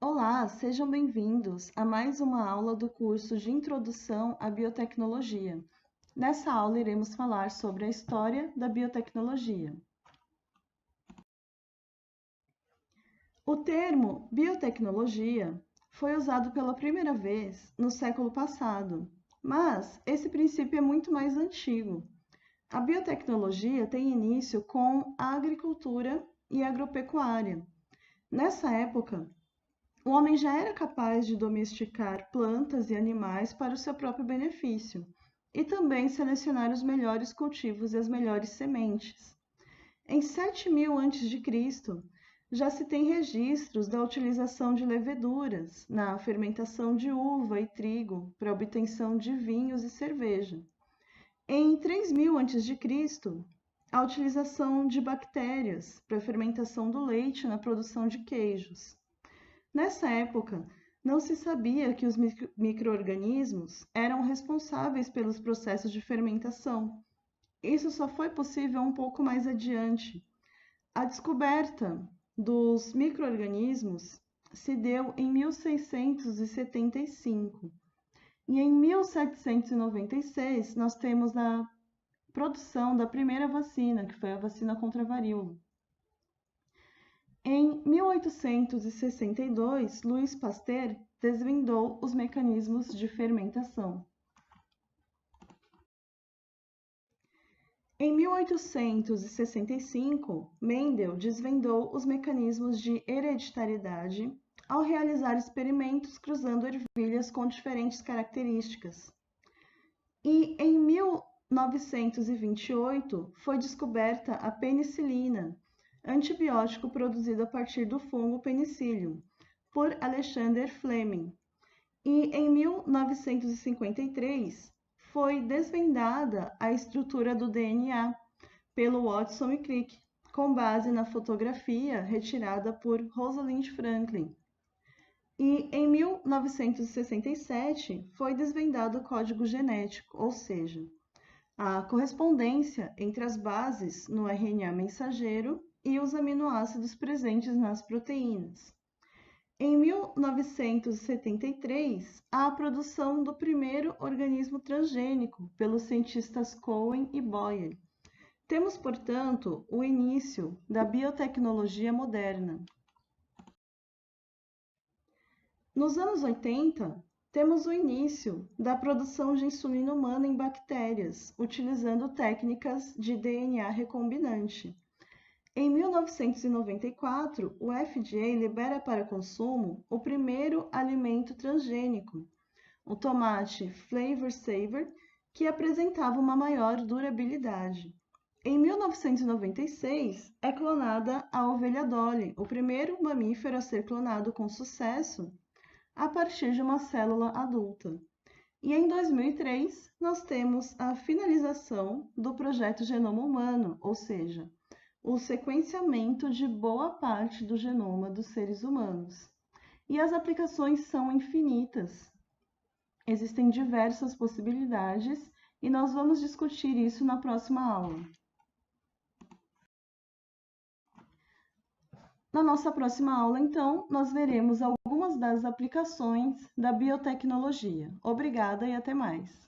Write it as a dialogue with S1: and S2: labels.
S1: Olá, sejam bem-vindos a mais uma aula do curso de Introdução à Biotecnologia. Nessa aula, iremos falar sobre a história da biotecnologia. O termo biotecnologia foi usado pela primeira vez no século passado, mas esse princípio é muito mais antigo. A biotecnologia tem início com a agricultura e agropecuária. Nessa época, o homem já era capaz de domesticar plantas e animais para o seu próprio benefício e também selecionar os melhores cultivos e as melhores sementes. Em 7000 a.C., já se tem registros da utilização de leveduras na fermentação de uva e trigo para obtenção de vinhos e cerveja. Em 3000 a.C., a utilização de bactérias para a fermentação do leite na produção de queijos. Nessa época, não se sabia que os micro-organismos eram responsáveis pelos processos de fermentação. Isso só foi possível um pouco mais adiante. A descoberta dos micro-organismos se deu em 1675. E em 1796, nós temos a produção da primeira vacina, que foi a vacina contra a varíola. Em 1862, Louis Pasteur desvendou os mecanismos de fermentação. Em 1865, Mendel desvendou os mecanismos de hereditariedade ao realizar experimentos cruzando ervilhas com diferentes características. E em 1928 foi descoberta a penicilina, antibiótico produzido a partir do fungo Penicillium, por Alexander Fleming. E em 1953 foi desvendada a estrutura do DNA pelo Watson e Crick, com base na fotografia retirada por Rosalind Franklin. E em 1967 foi desvendado o código genético, ou seja, a correspondência entre as bases no RNA mensageiro e os aminoácidos presentes nas proteínas. Em 1973, há a produção do primeiro organismo transgênico pelos cientistas Cohen e Boyer. Temos, portanto, o início da biotecnologia moderna. Nos anos 80, temos o início da produção de insulina humana em bactérias, utilizando técnicas de DNA recombinante. Em 1994, o FDA libera para consumo o primeiro alimento transgênico, o tomate Flavor Saver, que apresentava uma maior durabilidade. Em 1996, é clonada a ovelha Dolly, o primeiro mamífero a ser clonado com sucesso a partir de uma célula adulta. E em 2003, nós temos a finalização do projeto Genoma Humano, ou seja, o sequenciamento de boa parte do genoma dos seres humanos. E as aplicações são infinitas. Existem diversas possibilidades e nós vamos discutir isso na próxima aula. Na nossa próxima aula, então, nós veremos algumas das aplicações da biotecnologia. Obrigada e até mais!